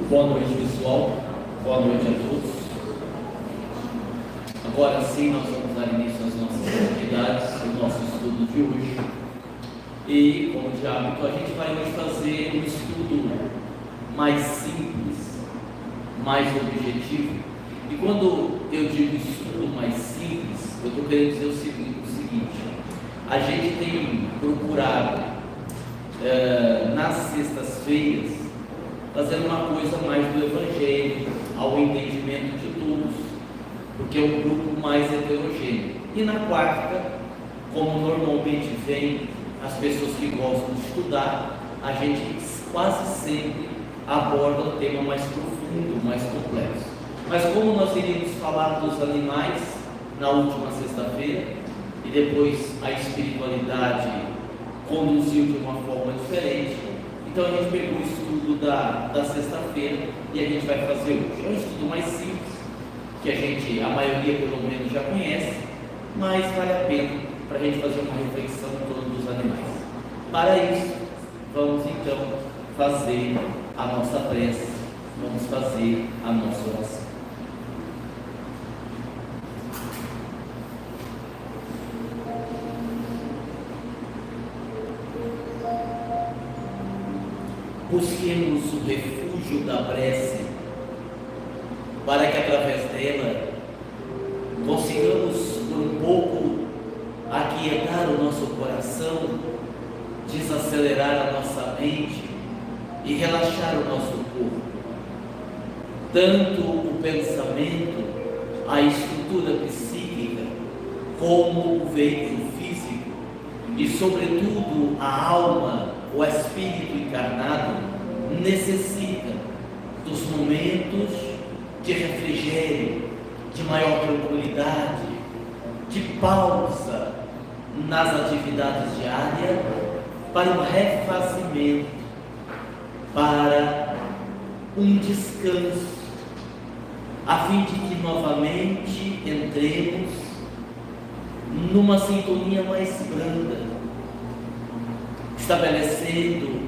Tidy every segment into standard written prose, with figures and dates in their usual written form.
Boa noite, pessoal. Boa noite a todos. Agora sim, nós vamos dar início às nossas atividades, ao nosso estudo de hoje. E, como de hábito, a gente vai hoje fazer um estudo mais simples, mais objetivo. E quando eu digo estudo mais simples, eu estou querendo dizer o seguinte: a gente tem procurado nas sextas-feiras fazer uma coisa mais do Evangelho, ao entendimento de todos, porque é um grupo mais heterogêneo. E na quarta, como normalmente vem as pessoas que gostam de estudar, a gente quase sempre aborda um tema mais profundo, mais complexo. Mas como nós iríamos falar dos animais na última sexta-feira, e depois a espiritualidade conduziu de uma forma diferente, então a gente pegou o estudo da sexta-feira e a gente vai fazer hoje. É um estudo mais simples, que a maioria pelo menos já conhece, mas vale a pena para a gente fazer uma reflexão em torno dos animais. Para isso, vamos então fazer a nossa prece, vamos fazer a nossa oração. Busquemos o refúgio da prece, para que através dela consigamos por um pouco aquietar o nosso coração, desacelerar a nossa mente e relaxar o nosso corpo. Tanto o pensamento, a estrutura psíquica, como o veículo físico e, sobretudo, a alma, o espírito encarnado, necessita dos momentos de refrigério, de maior tranquilidade, de pausa nas atividades diárias, para um refazimento, para um descanso, a fim de que novamente entremos numa sintonia mais branda, estabelecendo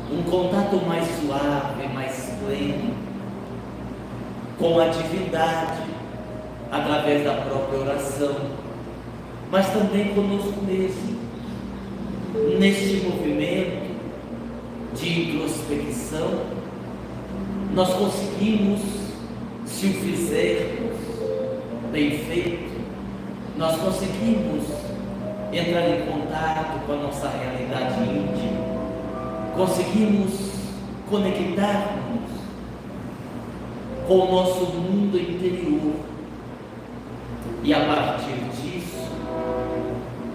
um contato mais suave, mais pleno com a divindade através da própria oração, mas também conosco mesmo. Neste movimento de introspecção, nós conseguimos, se o fizermos bem feito, nós conseguimos entrar em contato com a nossa realidade íntima, conseguimos conectar-nos com o nosso mundo interior e, a partir disso,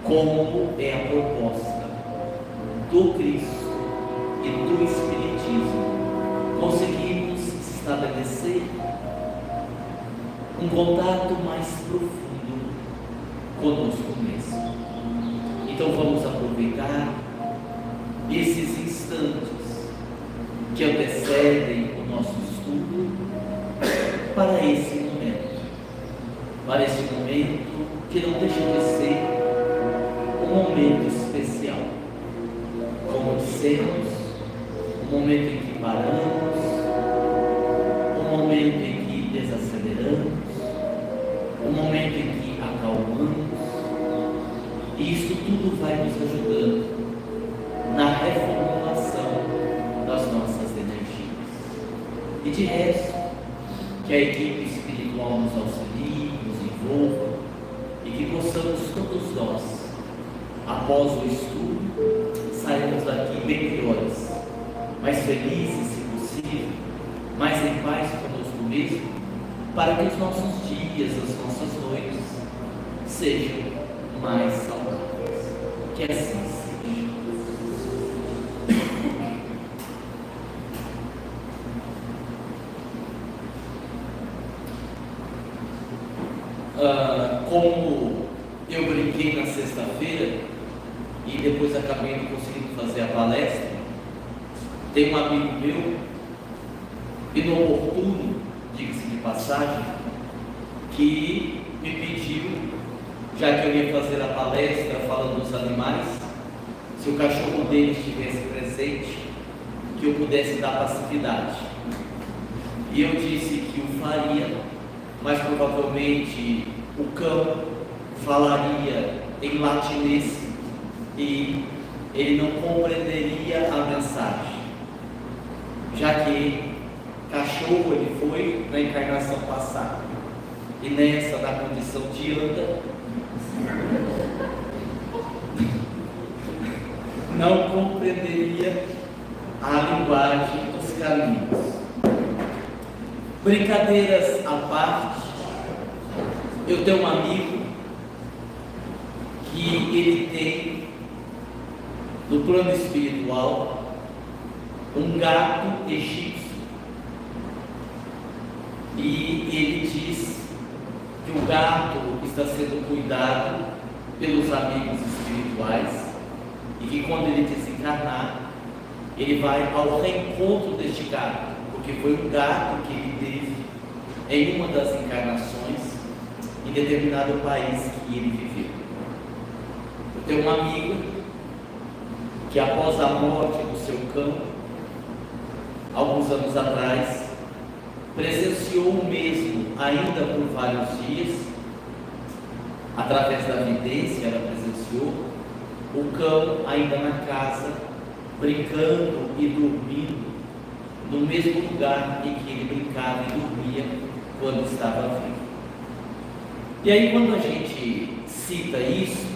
como é a proposta do Cristo e do Espiritismo, conseguimos estabelecer um contato mais profundo conosco mesmo. Então vamos aproveitar esses instantes que antecedem o nosso estudo para esse momento que não deixa de ser um momento especial. Como dissemos, um momento em que paramos, um momento em que desaceleramos, um momento em que acalmamos. E isso tudo vai nos ajudando na reformulação das nossas energias. E de resto, que a equipe espiritual nos auxilie, nos envolva e que possamos todos nós, após o estudo, sairmos daqui bem melhores, mais felizes, se possível, mais em paz conosco mesmo, para que os nossos dias, as nossas noites sejam mais saudáveis. Que assim seja. Como eu brinquei na sexta-feira e depois acabei não conseguindo fazer a palestra, tem um amigo meu, inoportuno, diga-se de passagem, que me pediu, já que eu ia fazer a palestra falando dos animais, se o cachorro dele estivesse presente, que eu pudesse dar passividade. E eu disse que o faria, mas provavelmente o cão falaria em latinês e ele não compreenderia a mensagem, já que cachorro ele foi na encarnação passada e nessa, na condição de anda, não compreenderia a linguagem dos caminhos. Brincadeiras à parte, eu tenho um amigo que ele tem no plano espiritual um gato egípcio, e ele diz que o gato está sendo cuidado pelos amigos espirituais e que quando ele desencarnar, ele vai ao reencontro deste gato, porque foi um gato que ele teve em uma das encarnações em determinado país que ele viveu. Eu tenho um amigo que após a morte do seu cão, alguns anos atrás, presenciou o mesmo ainda por vários dias, através da vidência, ela presenciou o cão ainda na casa, brincando e dormindo no mesmo lugar em que ele brincava e dormia quando estava vivo. E aí, quando a gente cita isso,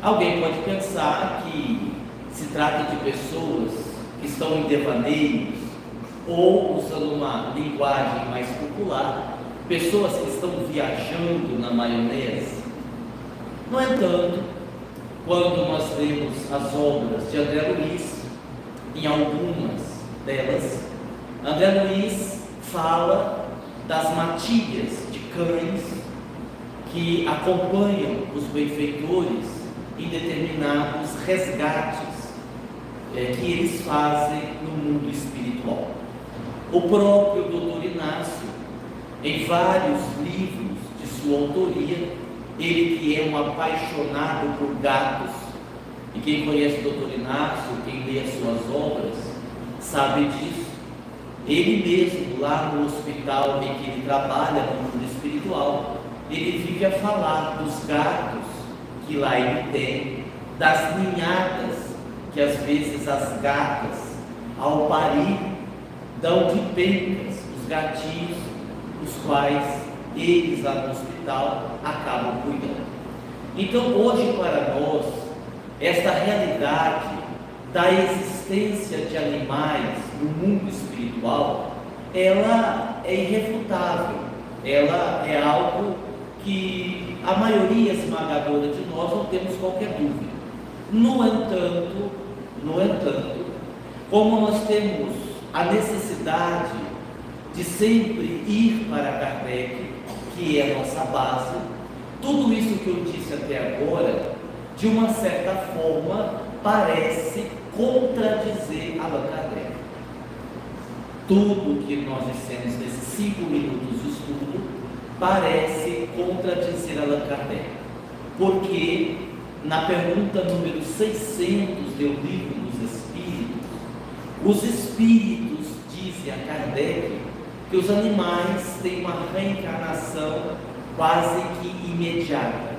alguém pode pensar que se trata de pessoas que estão em devaneios, ou, usando uma linguagem mais popular, pessoas que estão viajando na maionese. No entanto, quando nós lemos as obras de André Luiz, em algumas delas, André Luiz fala das matilhas de cães que acompanham os benfeitores em determinados resgates que eles fazem no mundo espiritual. O próprio Dr. Inácio, em vários livros de sua autoria, ele que é um apaixonado por gatos, e quem conhece o Dr. Inácio, quem lê as suas obras, sabe disso. Ele mesmo, lá no hospital em que ele trabalha no mundo espiritual, ele vive a falar dos gatos que lá ele tem, das ninhadas que às vezes as gatas, ao parir, dão de pencas os gatinhos, os quais eles lá no hospital acabam cuidando. Então hoje para nós, esta realidade da existência de animais no mundo espiritual, ela é irrefutável, ela é algo que a maioria esmagadora de nós não temos qualquer dúvida. No entanto, como nós temos a necessidade de sempre ir para Kardec, que é a nossa base, tudo isso que eu disse até agora, de uma certa forma, parece contradizer Allan Kardec. Tudo que nós dissemos nesses 5 minutos de estudo parece contradizer Allan Kardec, porque na pergunta número 600 do Livro dos Espíritos, os Espíritos dizem a Kardec que os animais têm uma reencarnação quase que imediata,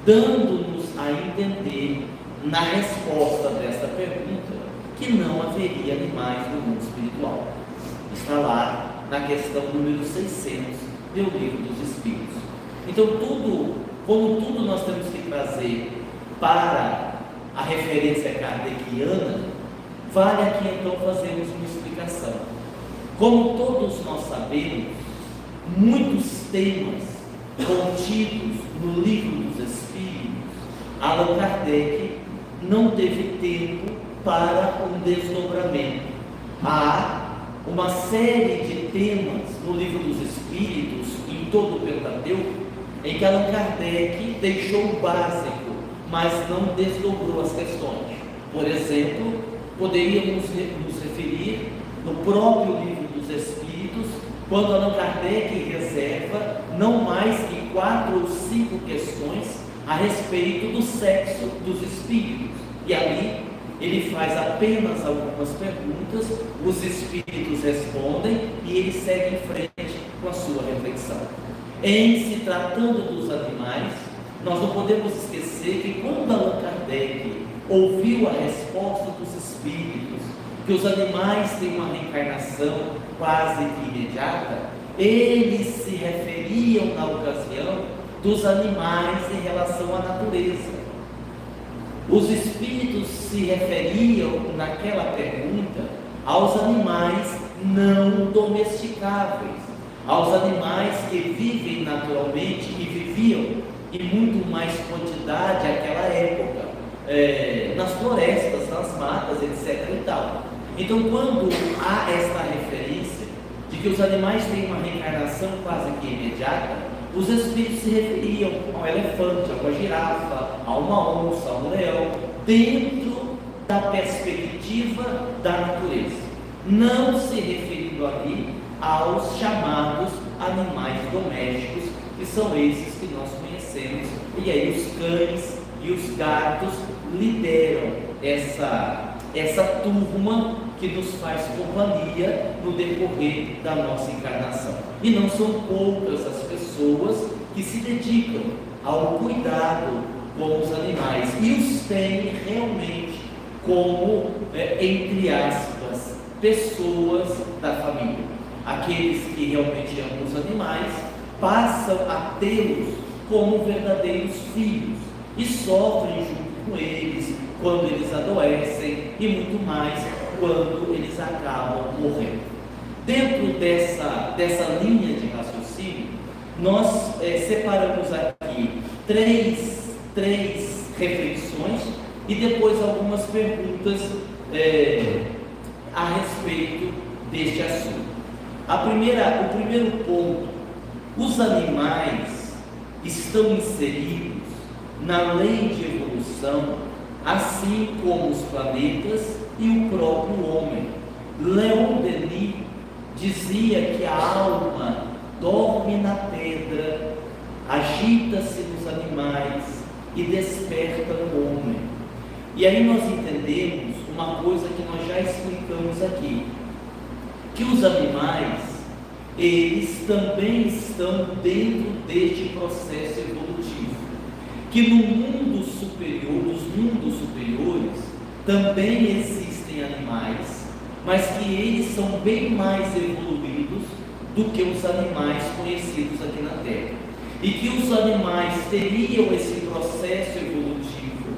dando-nos a entender, na resposta desta pergunta, que não haveria animais no mundo espiritual. Está lá na questão número 600 do Livro dos Espíritos. Então como tudo nós temos que trazer para a referência kardeciana, vale aqui então fazermos uma explicação. Como todos nós sabemos, muitos temas contidos no Livro dos Espíritos, Allan Kardec não teve tempo para um desdobramento. Há uma série de temas no Livro dos Espíritos, em todo o Pentateuco, em que Allan Kardec deixou o básico, mas não desdobrou as questões. Por exemplo, poderíamos nos referir no próprio Livro dos Espíritos, quando Allan Kardec reserva não mais que 4 ou 5 questões a respeito do sexo dos espíritos. E ali ele faz apenas algumas perguntas, os espíritos respondem e ele segue em frente com a sua reflexão. Em se tratando dos animais, nós não podemos esquecer que quando Allan Kardec ouviu a resposta dos espíritos, que os animais têm uma reencarnação quase que imediata, eles se referiam na ocasião dos animais em relação à natureza. Os espíritos se referiam naquela pergunta aos animais não domesticáveis, aos animais que vivem naturalmente e viviam em muito mais quantidade naquela época, nas florestas, nas matas, etc. e tal. Então, quando há esta referência de que os animais têm uma reencarnação quase que imediata, os espíritos se referiam ao elefante, a uma girafa, a uma onça, a um leão, dentro da perspectiva da natureza, não se referindo ali aos chamados animais domésticos, que são esses que nós conhecemos, e aí os cães e os gatos lideram essa turma que nos faz companhia no decorrer da nossa encarnação. E não são poucas as pessoas que se dedicam ao cuidado com os animais e os têm realmente como, entre aspas, pessoas da família. Aqueles que realmente amam os animais passam a tê-los como verdadeiros filhos e sofrem junto com eles quando eles adoecem e muito mais quando eles acabam morrendo. Dentro dessa linha de raciocínio, nós separamos aqui três reflexões e depois algumas perguntas a respeito deste assunto. O primeiro ponto: os animais estão inseridos na lei de evolução, assim como os planetas e o próprio homem. Leon Denis dizia que a alma dorme na pedra, agita-se nos animais e desperta no homem. E aí nós entendemos uma coisa que nós já explicamos aqui, que os animais, eles também estão dentro deste processo evolutivo, que no mundo superior, nos mundos superiores, também existem animais, mas que eles são bem mais evoluídos do que os animais conhecidos aqui na Terra, e que os animais teriam esse processo evolutivo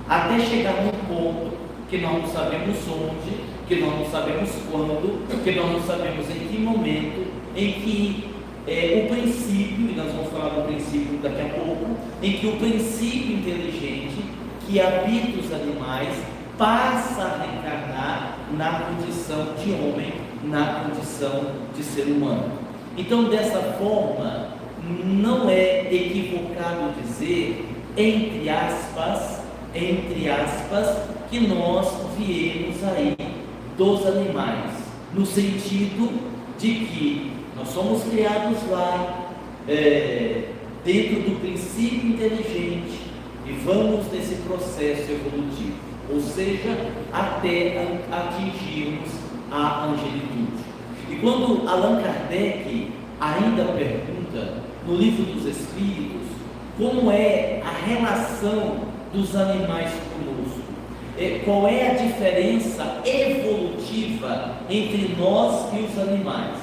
até chegar num ponto que nós não sabemos onde, que nós não sabemos quando, que nós não sabemos em que momento, em que o princípio, e nós vamos falar do princípio daqui a pouco, em que o princípio inteligente que habita os animais passa a reencarnar na condição de homem, na condição de ser humano. Então, dessa forma, não é equivocado dizer, entre aspas, que nós viemos aí dos animais, no sentido de que nós somos criados lá, dentro do princípio inteligente, e vamos nesse processo evolutivo, ou seja, até atingirmos a angelitude. E quando Allan Kardec ainda pergunta no Livro dos Espíritos como é a relação dos animais conosco, qual é a diferença evolutiva entre nós e os animais,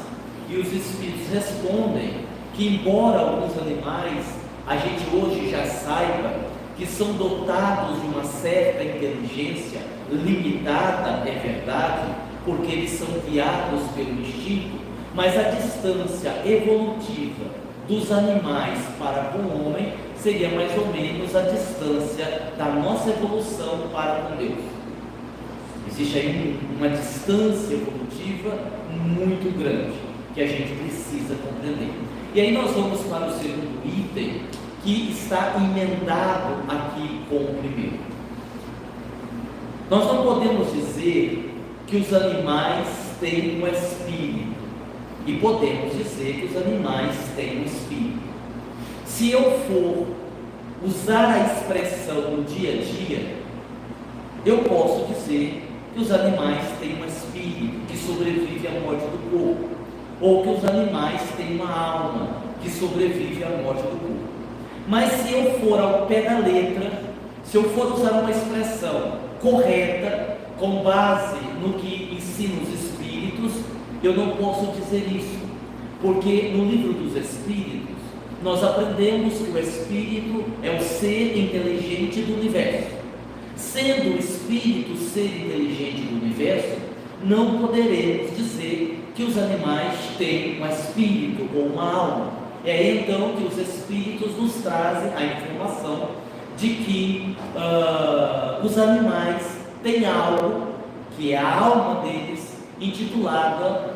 e os Espíritos respondem que, embora alguns animais a gente hoje já saiba que são dotados de uma certa inteligência limitada, é verdade, porque eles são guiados pelo instinto, mas a distância evolutiva dos animais para com o homem seria mais ou menos a distância da nossa evolução para com Deus. Existe aí uma distância evolutiva muito grande que a gente precisa compreender. E aí nós vamos para o segundo item, que está emendado aqui com o primeiro. Nós não podemos dizer que os animais têm um espírito, e podemos dizer que os animais têm um espírito. Se eu for usar a expressão no dia a dia, eu posso dizer que os animais têm um espírito que sobrevive à morte do corpo, ou que os animais têm uma alma que sobrevive à morte do corpo. Mas se eu for ao pé da letra, se eu for usar uma expressão correta, com base no que ensinam os Espíritos, eu não posso dizer isso, porque no livro dos Espíritos, nós aprendemos que o Espírito é o ser inteligente do universo. Sendo o Espírito ser inteligente do universo, não poderemos dizer que os animais têm um espírito ou uma alma. É então que os Espíritos nos trazem a informação de que os animais têm algo, que é a alma deles, intitulada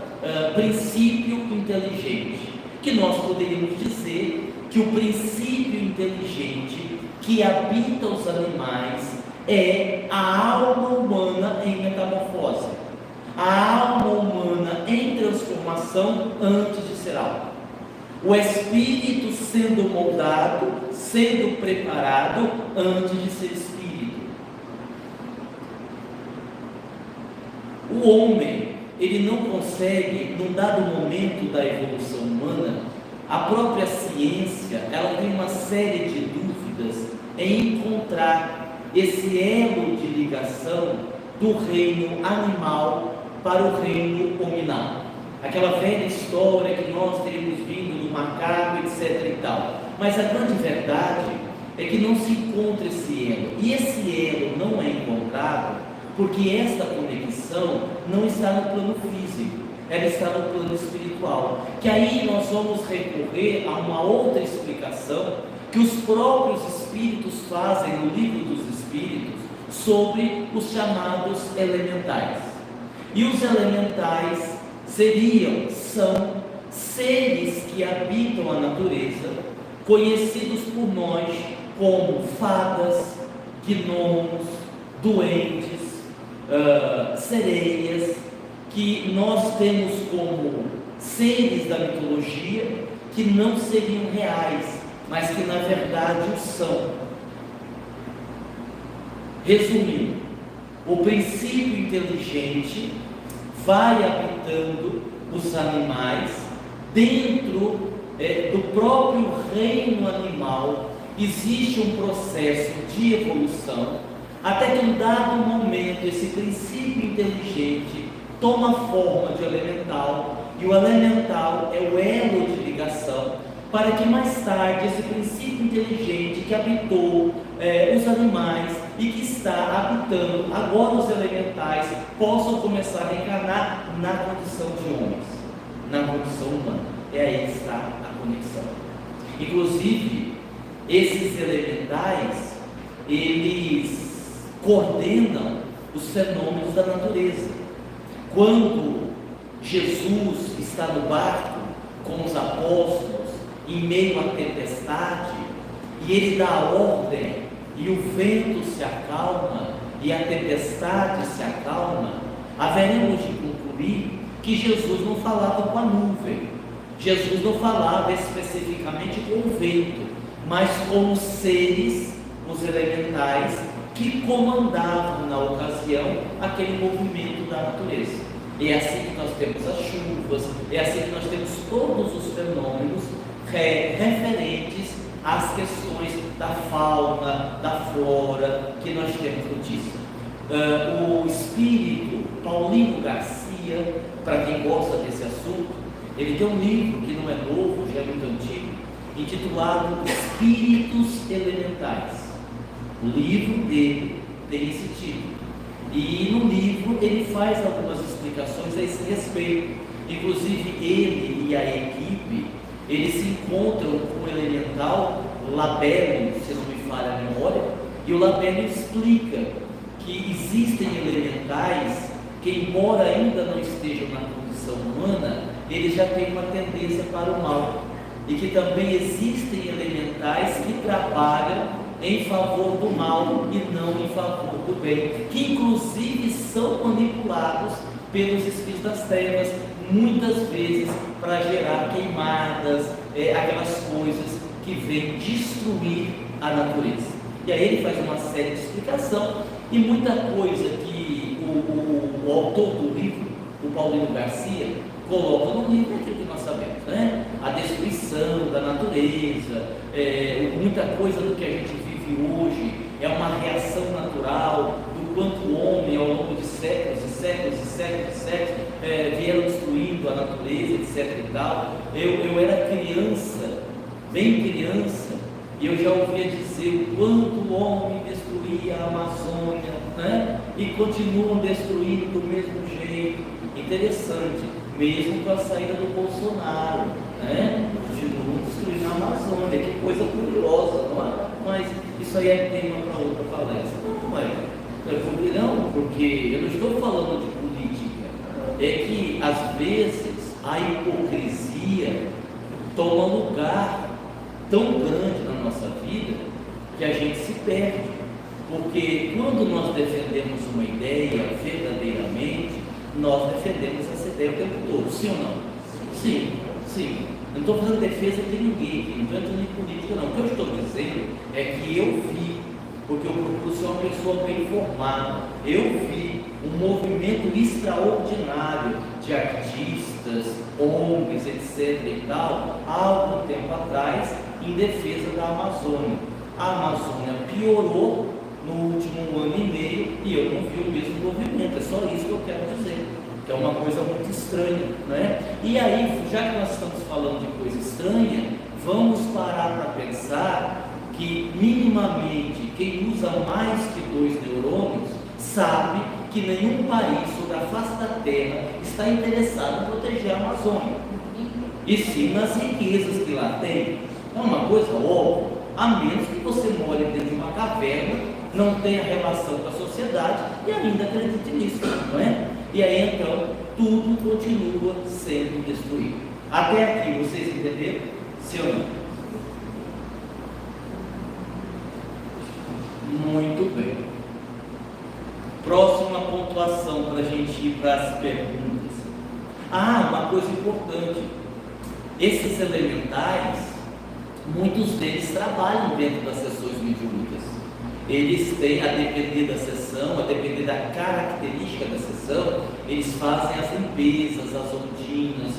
princípio inteligente, que nós poderíamos dizer que o princípio inteligente que habita os animais é a alma humana em metamorfose, a alma humana em transformação antes de ser alma, o espírito sendo moldado, sendo preparado antes de ser espírito. O homem, ele não consegue, num dado momento da evolução humana, a própria ciência, ela tem uma série de dúvidas em encontrar esse elo de ligação do reino animal para o reino hominal. Aquela velha história que nós teríamos vindo do macaco, etc. e tal. Mas a grande verdade é que não se encontra esse elo. E esse elo não é encontrado porque esta conexão não está no plano físico, ela está no plano espiritual. Que aí nós vamos recorrer a uma outra explicação que os próprios Espíritos fazem no livro dos Espíritos sobre os chamados elementais. E os elementais são seres que habitam a natureza, conhecidos por nós como fadas, gnomos, duendes, sereias, que nós temos como seres da mitologia que não seriam reais, mas que na verdade o são. Resumindo, o princípio inteligente vai habitando os animais dentro do próprio reino animal. Existe um processo de evolução até que em dado momento esse princípio inteligente toma forma de elemental, e o elemental é o elo de ligação para que mais tarde esse princípio inteligente que habitou os animais e que está habitando agora os elementais possam começar a reencarnar na condição de homens, na condição humana. E aí está a conexão. Inclusive, esses elementais, eles coordenam os fenômenos da natureza. Quando Jesus está no barco com os apóstolos, em meio à tempestade, e ele dá a ordem, e o vento se acalma, e a tempestade se acalma, haveremos de concluir que Jesus não falava com a nuvem, Jesus não falava especificamente com o vento, mas com os seres, os elementais, que comandavam na ocasião aquele movimento da natureza. E é assim que nós temos as chuvas, é assim que nós temos todos os fenômenos referentes às questões da fauna, da flora, que nós temos notícia. O espírito Paulinho Garcia, para quem gosta desse assunto, ele tem um livro que não é novo, já é muito antigo, intitulado Espíritos Elementais. O livro dele tem esse título. E no livro ele faz algumas explicações a esse respeito. Inclusive ele e a equipe, eles se encontram com o elemental Labélio, se não me falha a memória, e o Labélio explica que existem elementais que, embora ainda não estejam na condição humana, eles já têm uma tendência para o mal, e que também existem elementais que trabalham em favor do mal e não em favor do bem, que inclusive são manipulados pelos espíritos das trevas, muitas vezes para gerar queimadas, aquelas coisas que vêm destruir a natureza. E aí ele faz uma série de explicação, E muita coisa que o autor do livro, o Paulino Garcia, coloca no livro aquilo que nós sabemos, né? A destruição da natureza, muita coisa do que a gente vive hoje é uma reação natural do quanto o homem, ao longo de séculos e séculos e séculos e séculos, vieram destruindo a natureza, etc. e tal. Eu era criança, bem criança, e eu já ouvia dizer o quanto o homem destruía a Amazônia, né? E continuam destruindo do mesmo jeito. Interessante, mesmo com a saída do Bolsonaro, né? Continuam destruindo a Amazônia, que coisa curiosa, não é? Mas isso aí é tema para outra palestra. Não, porque eu não estou falando de política, é que às vezes a hipocrisia toma lugar tão grande na nossa vida que a gente se perde, porque quando nós defendemos uma ideia verdadeiramente, nós defendemos essa ideia o tempo todo, sim ou não? Sim, sim. Eu não estou fazendo defesa de ninguém, não estou entrando em política não. O que eu estou dizendo é que eu vi, porque eu procuro ser uma pessoa bem informada, eu vi um movimento extraordinário de artistas, ONGs, etc. e tal, há algum tempo atrás, em defesa da Amazônia. A Amazônia piorou no último ano e meio e eu não vi o mesmo movimento. É só isso que eu quero dizer, que é uma coisa muito estranha, né? E aí, já que nós estamos falando de coisa estranha, vamos parar para pensar que minimamente quem usa mais que 2 neurônios sabe que nenhum país sobre a face da Terra está interessado em proteger a Amazônia, e sim nas riquezas que lá tem. É uma coisa óbvia, a menos que você more dentro de uma caverna, não tenha relação com a sociedade e ainda acredite nisso, não é? E aí então, tudo continua sendo destruído. Até aqui, vocês entenderam? Sim ou não? Muito bem. Próxima pontuação para a gente ir para as perguntas. Uma coisa importante. Esses elementais, muitos deles trabalham dentro das sessões mediúnicas. Eles têm, a depender da sessão, a depender da característica da sessão, eles fazem as limpezas, as ondinas,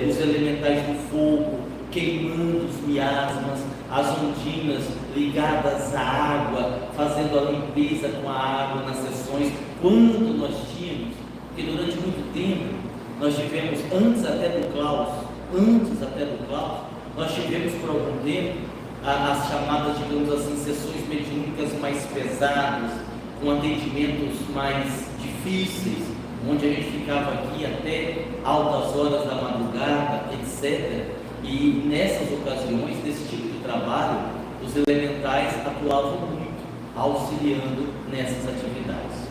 os elementais do fogo, queimando os miasmas, as ondinas ligadas à água, fazendo a limpeza com a água nas sessões. Quando nós tínhamos, porque durante muito tempo, nós tivemos, antes até do Klaus, nós tivemos por algum tempo as chamadas, digamos assim, sessões mediúnicas mais pesadas, com atendimentos mais difíceis, onde a gente ficava aqui até altas horas da madrugada, etc. E nessas ocasiões, desse tipo de trabalho, os elementais atuavam muito, auxiliando nessas atividades.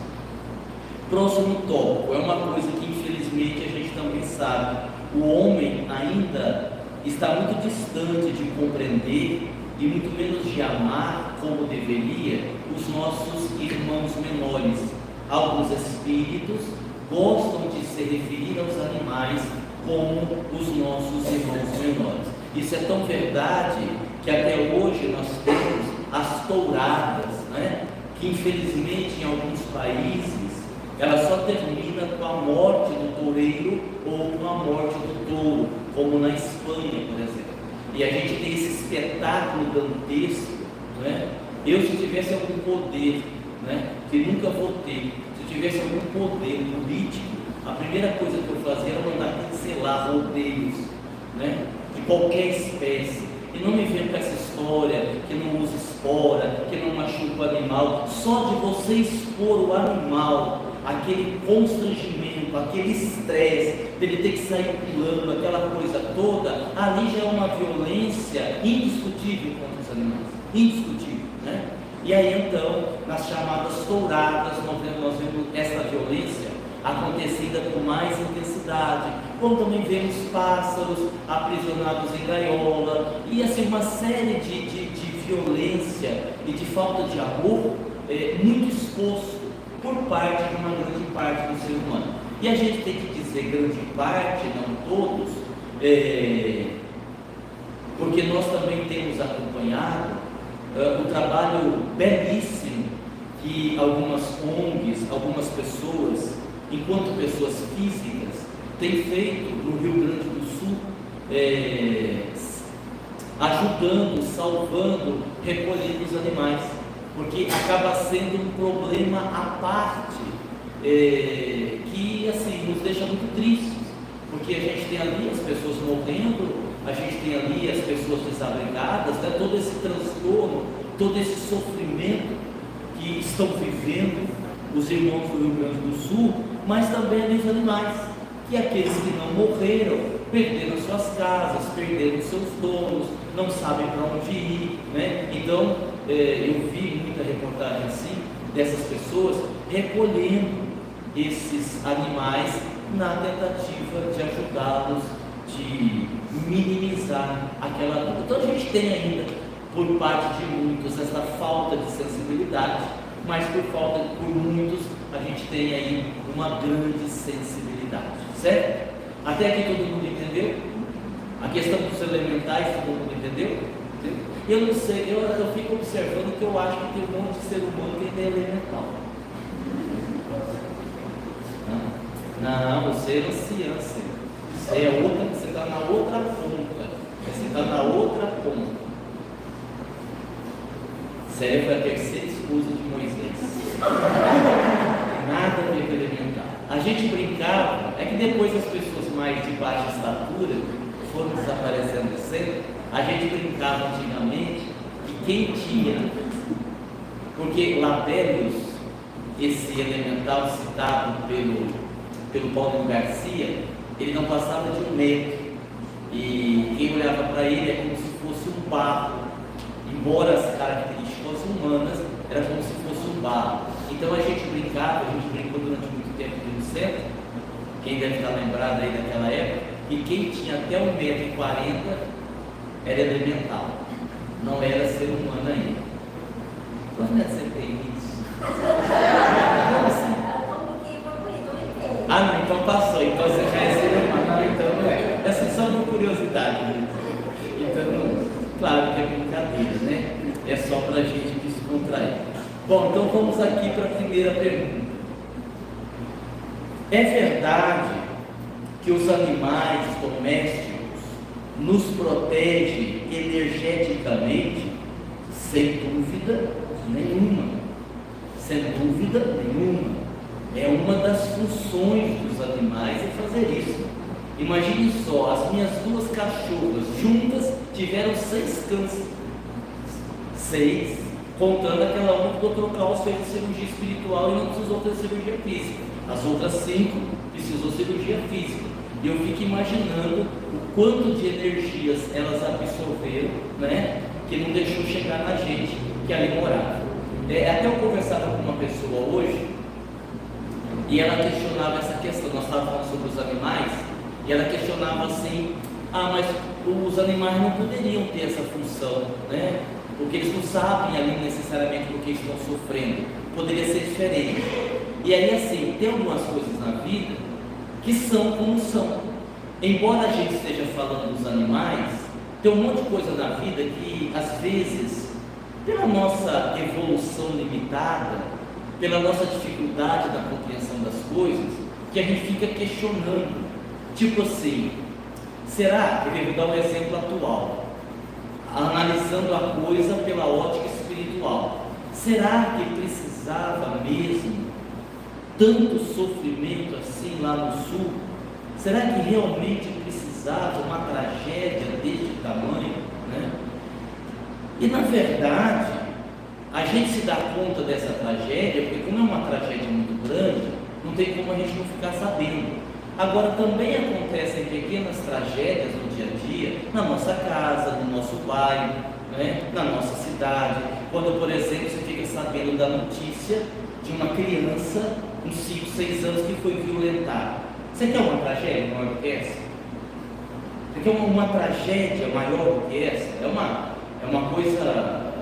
Próximo tópico, é uma coisa que infelizmente a gente também sabe, o homem ainda está muito distante de compreender e muito menos de amar como deveria os nossos irmãos menores. Alguns espíritos gostam de se referir aos animais como os nossos irmãos menores. Isso é tão verdade que até hoje nós temos as touradas, né? Que infelizmente em alguns países ela só termina com a morte do toureiro ou com a morte do touro, como na Espanha, por exemplo. E a gente tem esse espetáculo dantesco, né? Eu, se tivesse algum poder, né, que nunca vou ter, se tivesse algum poder político, a primeira coisa que eu fazia era mandar cancelar rodeios, né, de qualquer espécie. E não me venha com essa história que não usa espora, que não machuca o animal. Só de você expor o animal, aquele constrangimento, aquele estresse, dele ter que sair pulando, aquela coisa toda, ali já é uma violência indiscutível contra os animais, indiscutível, né? E aí então, nas chamadas touradas, nós vemos essa violência acontecida com mais intensidade, como também vemos pássaros aprisionados em gaiola, e assim uma série de violência e de falta de amor muito exposto por parte de uma grande parte do ser humano. E a gente tem que dizer grande parte, não todos, porque nós também temos acompanhado o trabalho belíssimo que algumas ONGs, algumas pessoas, enquanto pessoas físicas, têm feito no Rio Grande do Sul, ajudando, salvando, recolhendo os animais, porque acaba sendo um problema à parte, que assim nos deixa muito tristes, porque a gente tem ali as pessoas morrendo, a gente tem ali as pessoas desabrigadas, né? Todo esse transtorno, todo esse sofrimento que estão vivendo os irmãos do Rio Grande do Sul, mas também ali os animais, que aqueles que não morreram, perderam suas casas, perderam seus donos, não sabem para onde ir, né? Então, eu vi muita reportagem assim, dessas pessoas recolhendo esses animais na tentativa de ajudá-los, de minimizar aquela dor. Então a gente tem ainda, por parte de muitos, essa falta de sensibilidade, mas por muitos, a gente tem aí uma grande sensibilidade, certo? Até aqui todo mundo entendeu? A questão dos elementais, todo mundo entendeu? Eu não sei, eu fico observando que eu acho que tem um monte de ser humano que tem elemental. Não, você é ciência. Você está na outra ponta. Você está na outra ponta. Cérebro é a terceira esposa de Moisés. Nada a ver com elementar. A gente brincava, é que depois as pessoas mais de baixa estatura foram desaparecendo sempre. A gente brincava antigamente que quem tinha, porque Labélios, esse elemental citado pelo Paulo Garcia, ele não passava de 1 metro, e quem olhava para ele é como se fosse um barro, embora as características humanas era como se fosse um barro. Então a gente brincou durante muito tempo no centro, quem deve estar lembrado aí daquela época, e quem tinha até 1,40 m era elemental, não era ser humano ainda. Quantos metros você tem isso? Como assim? Ah, não, então passou, então você já é ser humano, então não é. Essa é só uma curiosidade mesmo. Então, claro que é brincadeira, né? É só para a gente descontrair. Bom, então vamos aqui para a primeira pergunta. É verdade que os animais domésticos nos protegem energeticamente? Sem dúvida nenhuma. Sem dúvida nenhuma. É uma das funções dos animais é fazer isso. Imagine só, as minhas 2 cachorras juntas tiveram 6 cânceres. 6, contando aquela uma que o Dr. Carlos fez cirurgia espiritual e não precisou ter cirurgia física. As outras 5 precisou cirurgia física. E eu fico imaginando o quanto de energias elas absorveram, né? Que não deixou chegar na gente que ali morava. Até eu conversava com uma pessoa hoje, e ela questionava essa questão. Nós estávamos falando sobre os animais, e ela questionava assim: mas os animais não poderiam ter essa função, né? Porque eles não sabem ali necessariamente do que estão sofrendo, poderia ser diferente. E aí assim, tem algumas coisas na vida que são como são. Embora a gente esteja falando dos animais, tem um monte de coisa na vida que às vezes, pela nossa evolução limitada, pela nossa dificuldade da compreensão das coisas, que a gente fica questionando. Tipo assim, será que, eu vou dar um exemplo atual, analisando a coisa pela ótica espiritual, será que precisava mesmo tanto sofrimento assim lá no sul? Será que realmente precisava uma tragédia deste tamanho, né? E na verdade, a gente se dá conta dessa tragédia, porque como é uma tragédia muito grande, não tem como a gente não ficar sabendo. Agora também acontecem pequenas tragédias no dia a dia, na nossa casa, no nosso bairro, né? Na nossa cidade. Quando, por exemplo, você fica sabendo da notícia de uma criança com 5, 6 anos que foi violentada. Você quer uma tragédia maior do que essa? Você quer uma tragédia maior do que essa? É uma coisa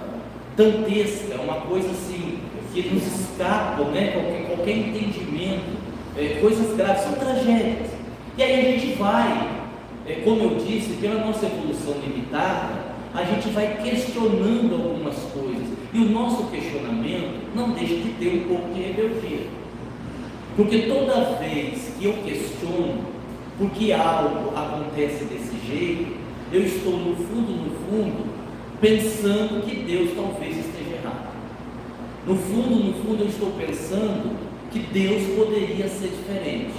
dantesca, é uma coisa assim, que nos escapa, né? Qualquer entendimento, coisas graves, são tragédias. E aí a gente vai, como eu disse, pela nossa evolução limitada, a gente vai questionando algumas coisas. E o nosso questionamento não deixa de ter um pouco de rebeldia. Porque toda vez que eu questiono por que algo acontece desse jeito, eu estou no fundo, pensando que Deus talvez esteja errado. No fundo, eu estou pensando que Deus poderia ser diferente,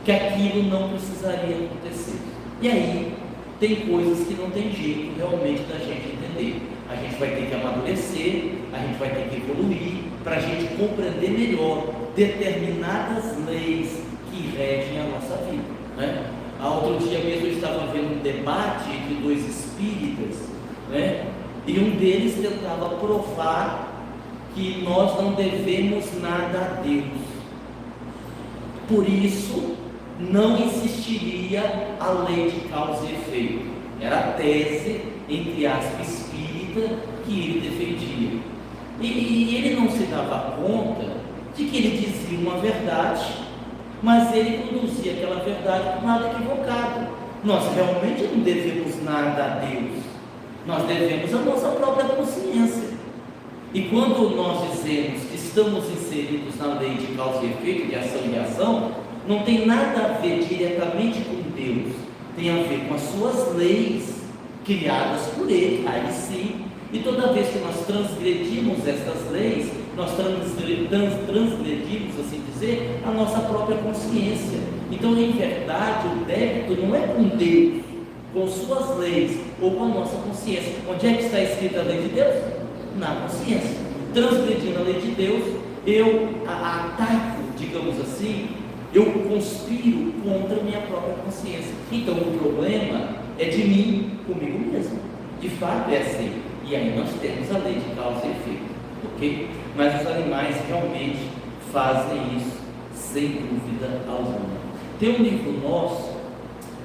que aquilo não precisaria acontecer. E aí, tem coisas que não tem jeito realmente da gente entender. A gente vai ter que amadurecer, a gente vai ter que evoluir, para a gente compreender melhor determinadas leis que regem a nossa vida, né? Outro dia mesmo eu estava vendo um debate entre dois espíritas, né? E um deles tentava provar que nós não devemos nada a Deus. Por isso, não existiria a lei de causa e efeito. Era a tese, entre aspas, espírita que ele defendia. E ele não se dava conta de que ele dizia uma verdade, mas ele conduzia aquela verdade por nada equivocado. Nós realmente não devemos nada a Deus. Nós devemos a nossa própria consciência. E quando nós dizemos que estamos inseridos na lei de causa e efeito, de ação e reação, não tem nada a ver diretamente com Deus, tem a ver com as suas leis criadas por Ele, aí sim. E toda vez que nós transgredimos essas leis, nós transgredimos, assim dizer, a nossa própria consciência. Então, em verdade, o débito não é com Deus, com suas leis ou com a nossa consciência. Onde é que está escrita a lei de Deus? Na consciência. Transgredindo a lei de Deus, eu ataco, digamos assim, eu conspiro contra a minha própria consciência. Então o problema é de mim comigo mesmo. De fato é assim. E aí nós temos a lei de causa e efeito, ok? Mas os animais realmente fazem isso sem dúvida alguma. Tem um livro nosso,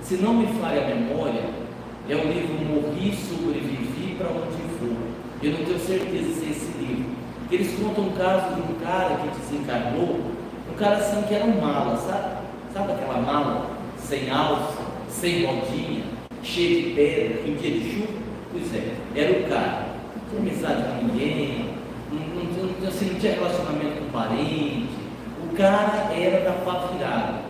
se não me falha a memória, é o livro Morri, Sobrevivi para Onde For. Eu não tenho certeza se é esse livro. Eles contam um caso de um cara que desencarnou, um cara assim que era um mala, sabe? Sabe aquela mala sem alça, sem rodinha, cheia de pedra, em dia de chuva? Pois é, era o cara. Não tinha amizade com ninguém, não tinha relacionamento com parente. O cara era da pá virada.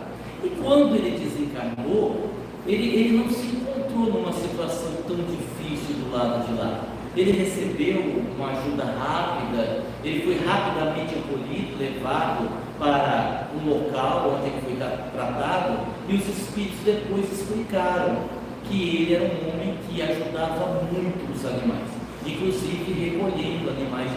E quando ele desencarnou, ele não se encontrou numa situação tão difícil do lado de lá. Ele recebeu uma ajuda rápida, ele foi rapidamente acolhido, levado para um local onde ele foi tratado, e os espíritos depois explicaram que ele era um homem que ajudava muito os animais, inclusive recolhendo animais de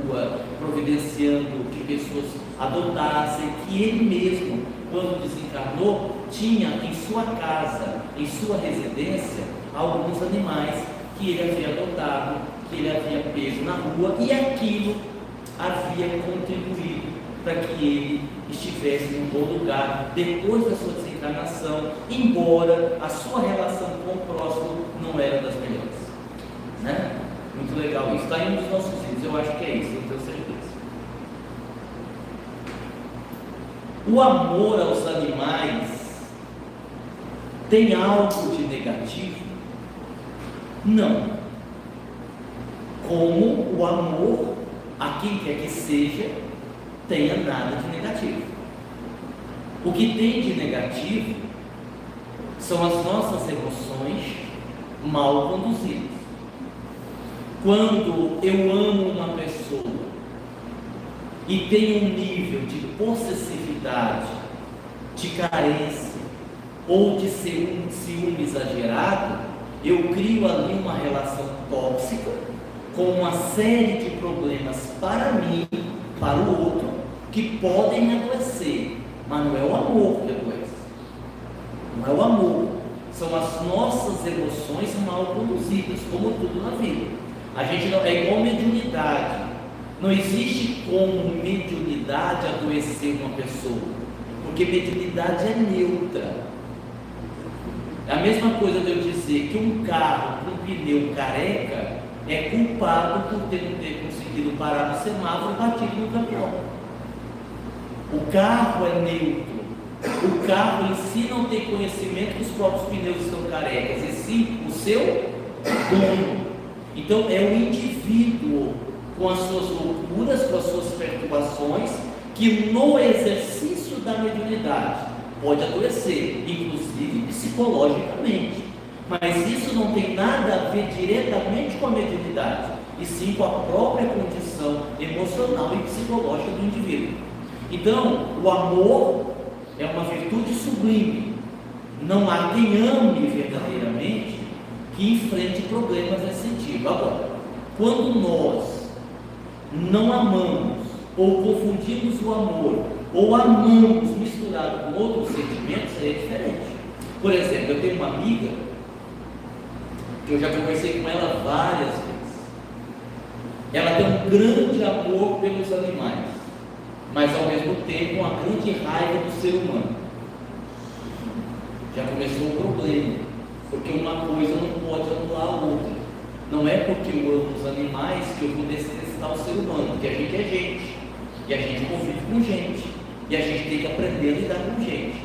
rua, providenciando que pessoas adotassem, que ele mesmo, quando desencarnou, tinha em sua casa, em sua residência, alguns animais que ele havia adotado, que ele havia pego na rua, e aquilo havia contribuído para que ele estivesse em um bom lugar depois da sua desencarnação, embora a sua relação com o próximo não era das melhores, né? Muito legal isso. Está em um dos nossos livros, eu acho que é isso, não tenho certeza. O amor aos animais tem algo de negativo? Não. Como o amor a quem quer que seja tenha nada de negativo. O que tem de negativo são as nossas emoções mal conduzidas. Quando eu amo uma pessoa e tenho um nível de possessividade, de carência ou de ciúme exagerado, eu crio ali uma relação tóxica com uma série de problemas para mim, para o outro, que podem me adoecer, mas não é o amor que adoece, não é o amor, são as nossas emoções mal conduzidas, como tudo na vida. A gente não é igual mediunidade, não existe como mediunidade adoecer uma pessoa, porque mediunidade é neutra. É a mesma coisa de eu dizer que um carro com pneu careca é culpado por não ter conseguido parar no semáforo e batido no caminhão. O carro é neutro. O carro em si não tem conhecimento que os próprios pneus estão carecas, e sim o seu dono. Então é o indivíduo com as suas loucuras, com as suas perturbações, que no exercício da mediunidade pode adoecer, inclusive psicologicamente. Mas isso não tem nada a ver diretamente com a mediunidade, e sim com a própria condição emocional e psicológica do indivíduo. Então, o amor é uma virtude sublime. Não há quem ame verdadeiramente que enfrente problemas nesse sentido. Agora, quando nós não amamos, ou confundimos o amor, ou amamos misturado com outros sentimentos, aí é diferente. Por exemplo, eu tenho uma amiga que eu já conversei com ela várias vezes. Ela tem um grande amor pelos animais, mas ao mesmo tempo uma grande raiva do ser humano. Já começou o problema, porque uma coisa não pode anular a outra. Não é porque eu amo os animais que eu vou detestar o ser humano, porque a gente é gente, e a gente convive com gente, e a gente tem que aprender a lidar com gente.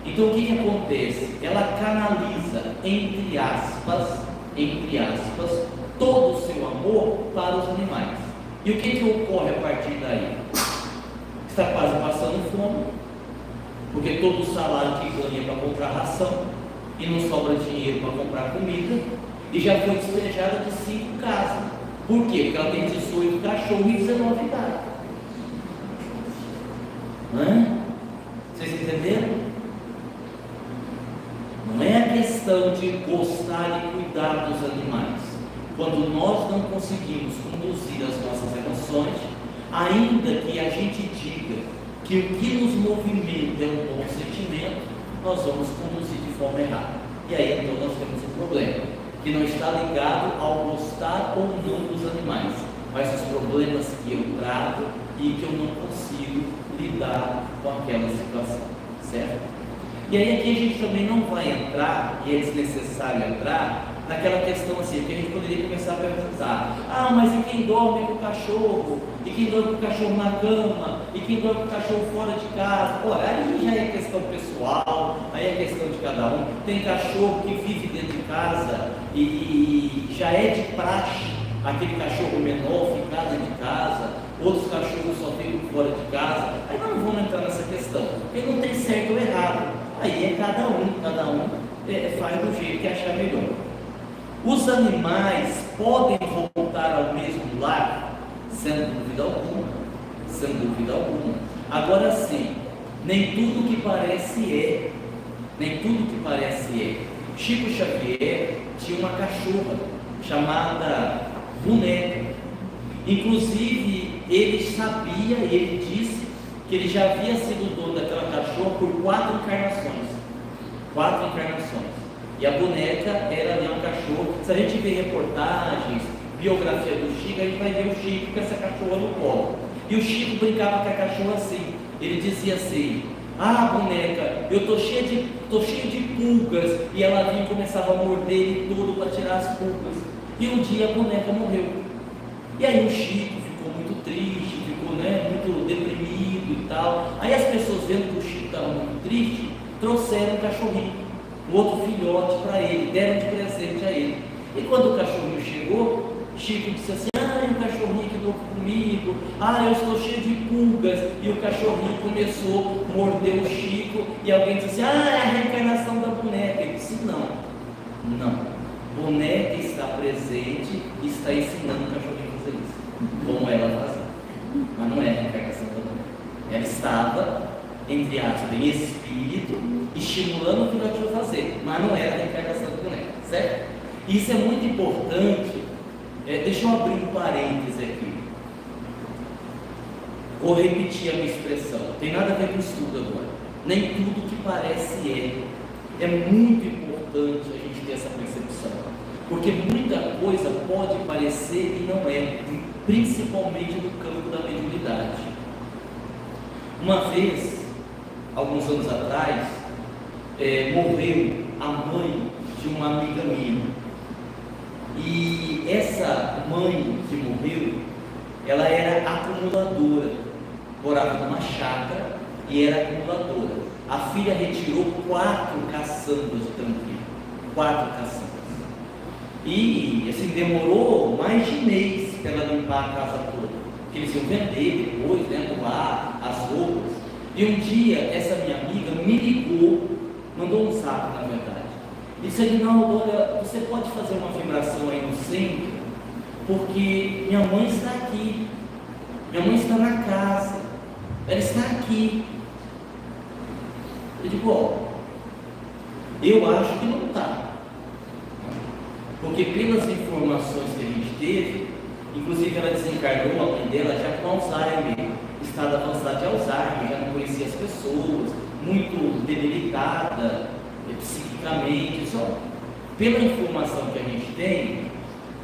Então o que acontece? Ela canaliza, entre aspas, todo o seu amor para os animais. E o que ocorre a partir daí? Está quase passando fome, porque todo o salário que ganha para comprar ração, e não sobra dinheiro para comprar comida, e já foi despejada de 5 casas. Por quê? Porque ela tem 18 cachorros e 19 gatos. Não é? Vocês entenderam? Não é a questão de gostar e cuidar dos animais. Quando nós não conseguimos conduzir as nossas emoções, ainda que a gente diga que o que nos movimenta é um bom sentimento, nós vamos conduzir de forma errada. E aí então nós temos um problema, que não está ligado ao gostar ou não dos animais, mas os problemas que eu trago e que eu não consigo lidar com aquela situação, certo? E aí aqui a gente também não vai entrar, e é desnecessário entrar, naquela questão assim, que a gente poderia começar a perguntar: ah, mas e quem dorme com o cachorro? E quem dorme com o cachorro na cama? E quem dorme com o cachorro fora de casa? Olha, aí já é questão pessoal, aí é questão de cada um. Tem cachorro que vive dentro de casa e já é de praxe aquele cachorro menor ficar dentro de casa, outros cachorros só ficam fora de casa. Aí não vamos entrar nessa questão, porque não tem certo ou errado, aí é cada um faz do jeito que achar melhor. Os animais podem voltar ao mesmo lar, sem dúvida alguma. Agora sim, nem tudo que parece é. Chico Xavier tinha uma cachorra chamada Boneca. Inclusive, ele disse que ele já havia sido dono daquela cachorra por 4 encarnações. E a Boneca era ali um cachorro. Se a gente vê reportagens, biografia do Chico, a gente vai ver o Chico com essa cachorra no colo. E o Chico brincava com a cachorra assim. Ele dizia assim: ah, Boneca, eu tô cheio de pulgas. E ela vinha e começava a morder ele todo para tirar as pulgas. E um dia a Boneca morreu. E aí o Chico ficou muito triste, ficou muito deprimido e tal. Aí as pessoas, vendo que o Chico estava muito triste, trouxeram um cachorrinho, um outro filhote para ele, deram de presente a ele. E quando o cachorrinho chegou, Chico disse assim: ah, o cachorrinho que dorme comigo, eu estou cheio de pulgas. E o cachorrinho começou a morder o Chico, e alguém disse: é a reencarnação da Boneca. Ele disse: não, Boneca está presente e está ensinando o cachorrinho a fazer isso, como ela fazia. Mas não é a reencarnação da Boneca. Ela estava, entre aspas, em espírito, estimulando o filhote a fazer, mas não era a reencarnação da Boneca, certo? Isso é muito importante. Deixa eu abrir um parêntese aqui. Vou repetir a minha expressão, não tem nada a ver com estudo agora. Nem tudo que parece é. É muito importante a gente ter essa percepção, porque muita coisa pode parecer e não é, principalmente no campo da mediunidade. Uma vez, alguns anos atrás, morreu a mãe de uma amiga minha. E essa mãe que morreu, ela era acumuladora, morava numa chácara e era acumuladora. A filha retirou 4 caçambas de tranquilo, 4 caçambas. E assim, demorou mais de mês para ela limpar a casa toda, porque eles iam vender depois, renovar as roupas. E um dia essa minha amiga me ligou, mandou um zap na verdade, disse: Aguinaldo, olha, você pode fazer uma vibração aí no centro, porque minha mãe está aqui, minha mãe está na casa, ela está aqui. Eu digo: ó, eu acho que não está, porque pelas informações que a gente teve, inclusive ela desencarnou, a mãe dela já com Alzheimer, estado avançado de Alzheimer, já não conhecia as pessoas, muito debilitada psiquicamente. Só pela informação que a gente tem,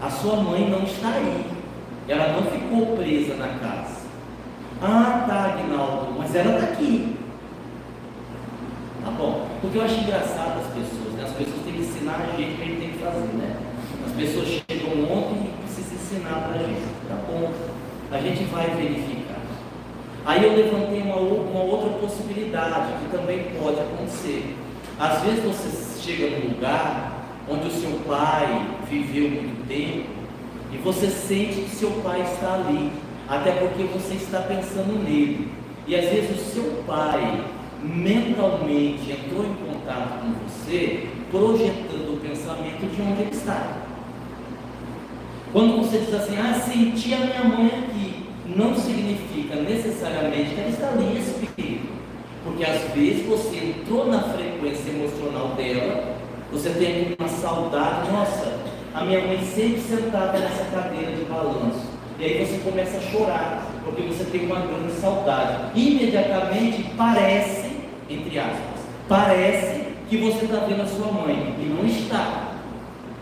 a sua mãe não está aí, ela não ficou presa na casa. Ah, tá, Aguinaldo, mas ela está aqui. Tá bom, porque eu acho engraçado as pessoas, né? As pessoas têm que ensinar a gente o que a gente tem que fazer, né? As pessoas chegam ontem e precisam ensinar para a gente. Tá bom, a gente vai verificar. Aí eu levantei uma outra possibilidade que também pode acontecer. Às vezes você chega num lugar onde o seu pai viveu muito tempo e você sente que seu pai está ali, até porque você está pensando nele. E às vezes o seu pai mentalmente entrou em contato com você, projetando o pensamento de onde ele está. Quando você diz assim: ah, senti a minha mãe aqui, não significa necessariamente que ela está ali em espírito, porque às vezes você entrou na frequência emocional dela, você tem uma saudade. Nossa, a minha mãe sempre sentava nessa cadeira de balanço, e aí você começa a chorar, porque você tem uma grande saudade. Imediatamente parece, entre aspas, parece que você está vendo a sua mãe, e não está.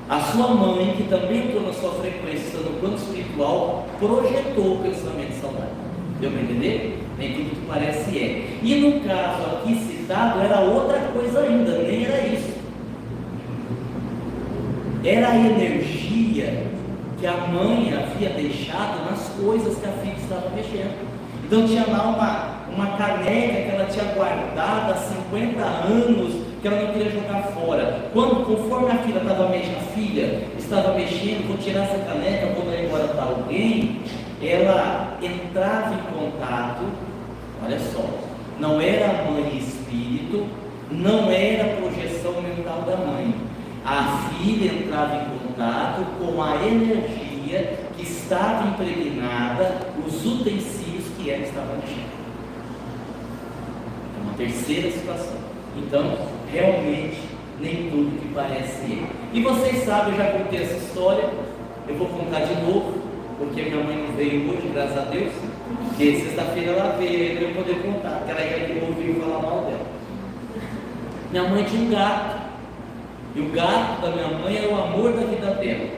A sua mãe, que também entrou na sua frequência, está no plano espiritual, projetou o pensamento de saudade. Deu para entender? Nem tudo que parece é. E no caso aqui citado, era outra coisa ainda, nem era isso. Era a energia que a mãe havia deixado nas coisas que a filha estava mexendo. Então tinha lá uma caneca que ela tinha guardado há 50 anos, que ela não queria jogar fora. Conforme a filha estava mexendo, vou tirar essa caneca, vou dar embora para alguém, ela entrava em contato. Olha só, não era a mãe espírito, não era a projeção mental da mãe. A filha entrava em contato com a energia que estava impregnada, os utensílios que ela estava mexendo. É uma terceira situação. Então, realmente, nem tudo que parece é. E vocês sabem, eu já contei essa história, eu vou contar de novo, porque minha mãe não veio hoje, graças a Deus, porque sexta-feira ela veio, eu não poder contar, porque ela ia ouvir falar mal dela. Minha mãe tinha um gato, e o gato da minha mãe era o amor da vida dela,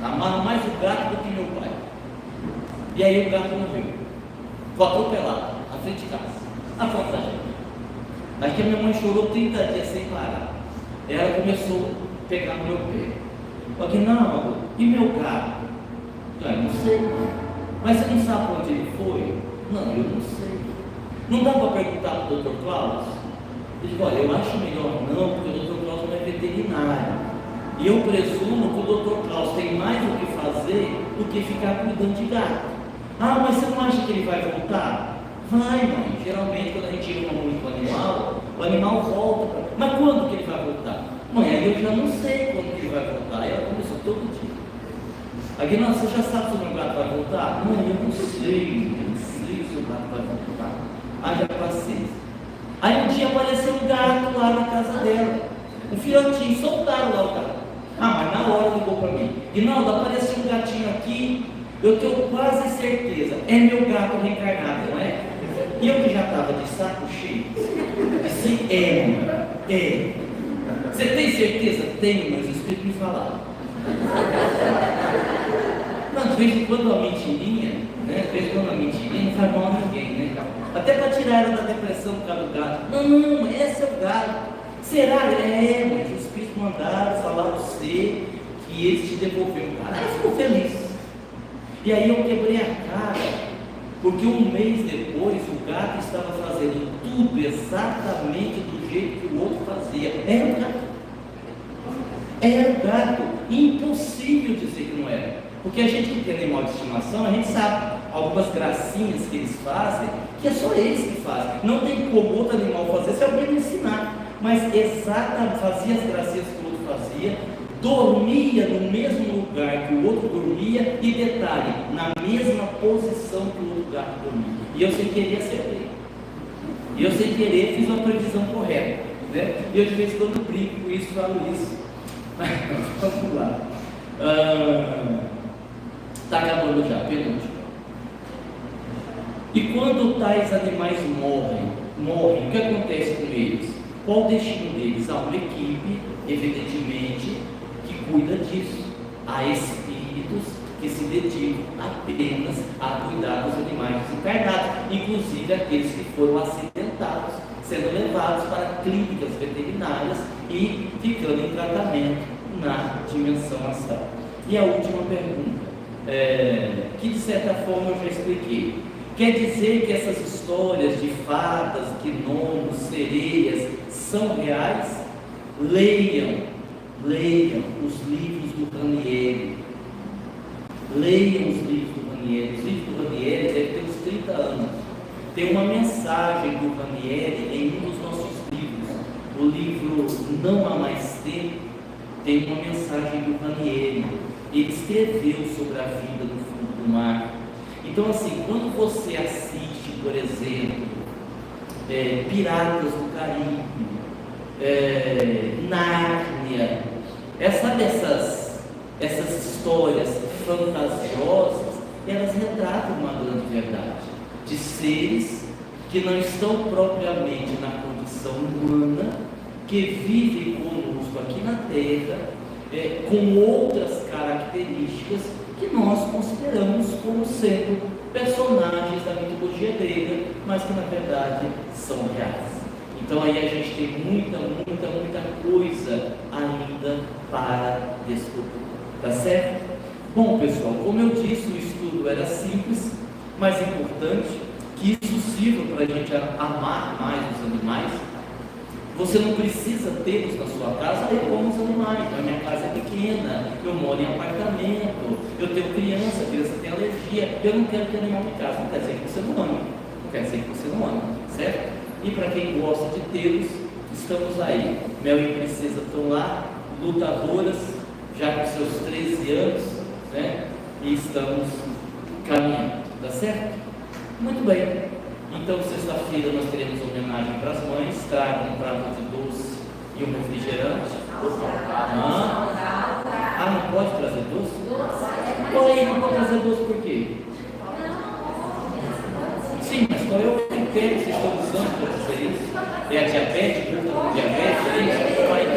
amava mais o gato do que meu pai. E aí o gato morreu, foi atropelado, à frente de casa, a contagem. Acho que a minha mãe chorou 30 dias sem parar. Ela começou a pegar no meu pé. Falei: não, e meu gato? Eu não sei, mãe. Mas você não sabe onde ele foi? Não, eu não sei. Não dá para perguntar para o Dr. Klaus? Eu digo: olha, eu acho melhor não, porque o Dr. Klaus não é veterinário. E eu presumo que o Dr. Klaus tem mais o que fazer do que ficar cuidando de gato. Ah, mas você não acha que ele vai voltar? Vai, mãe. Geralmente quando a gente tira uma muito o animal volta. Mas quando que ele vai voltar? Mãe, aí eu já não sei quando que ele vai voltar. Aí ela começou todo dia. Aqui, não, você já sabe se o meu gato vai voltar? Mãe, eu não sei se o gato vai voltar. Haja paciência. Aí um dia apareceu um gato lá na casa dela. Um filhotinho, soltaram lá o gato. Ah, mas na hora ligou para mim: Guinaldo, apareceu um gatinho aqui, eu tenho quase certeza, é meu gato reencarnado, não é? E eu que já estava de saco cheio, assim, é. Você tem certeza? Tenho, mas o Espírito me falaram. Não, de vez em quando uma mentirinha, né? De vez em quando uma mentirinha não faz mal a ninguém, né? Até para tirar ela da depressão por causa do gato. Não, esse é o gato. Será? Mas os Espíritos mandaram falar você que eles te devolveram. Cara, ela ficou feliz. E aí eu quebrei a cara, porque um mês depois o gato estava fazendo tudo exatamente do jeito que o outro fazia. Era o gato. Impossível dizer que não era. Porque a gente que tem animal de estimação, a gente sabe algumas gracinhas que eles fazem, que é só eles que fazem. Não tem como outro animal fazer se alguém me ensinar. Mas exatamente, fazia as gracinhas que o outro fazia, dormia no mesmo lugar que o outro dormia e, detalhe, na mesma posição que o outro gato dormia. E eu sem querer acertei. E eu sem querer fiz uma previsão correta, né? E eu de vez em quando brinco com isso, falo isso. Vamos lá. Está acabando já, penúltimo. E quando tais animais morrem, o que acontece com eles? Qual o destino deles? Há uma equipe, evidentemente, que cuida disso. Há espíritos que se dedicam apenas a cuidar dos animais encarnados, inclusive aqueles que foram acidentados, sendo levados para clínicas veterinárias e ficando em tratamento na dimensão astral. E a última pergunta, que de certa forma eu já expliquei. Quer dizer que essas histórias de fadas, gnomos, sereias são reais? Leiam os livros do Ranieri. Leiam os livros do Ranieri. Os livros do Ranieri devem ter uns 30 anos. Tem uma mensagem do Ranieri em um dos nossos livros. O livro Não Há Mais Tempo tem uma mensagem do Ranieri. Ele escreveu sobre a vida no fundo do mar. Então, assim, quando você assiste, por exemplo, Piratas do Caribe, Nárnia, sabe essas histórias fantasiosas, elas retratam uma grande verdade, de seres que não estão propriamente na condição humana, que vivem conosco aqui na Terra, com outras características que nós consideramos como sendo personagens da mitologia grega, mas que na verdade são reais. Então aí a gente tem muita coisa ainda para descobrir, tá certo? Bom, pessoal, como eu disse, o estudo era simples, mas importante, que isso sirva para a gente amar mais os animais. Você não precisa tê-los na sua casa. Eu amo os animais, a minha casa é pequena, eu moro em apartamento, eu tenho criança, a criança tem alergia, eu não quero ter animal em casa. Não quer dizer que você não ama, não quer dizer que você não ama, certo? E para quem gosta de tê-los, estamos aí. Mel e Princesa estão lá, lutadoras, já com seus 13 anos, né? E estamos caminhando, tá certo? Muito bem. Então, sexta-feira nós teremos homenagem para as mães, tragam um prato de doce e um refrigerante. Não pode trazer doce? Porém, não pode trazer doce por quê? Sim, mas qual é o critério que vocês estão usando para fazer isso? É a diabetes, por conta de diabetes, é isso?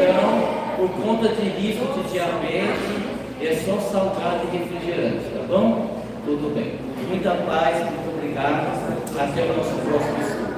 Então, por conta de risco de diabetes, é só salgado e refrigerante, tá bom? Tudo bem. Muita paz, muito obrigado. Até o nosso próximo estudo.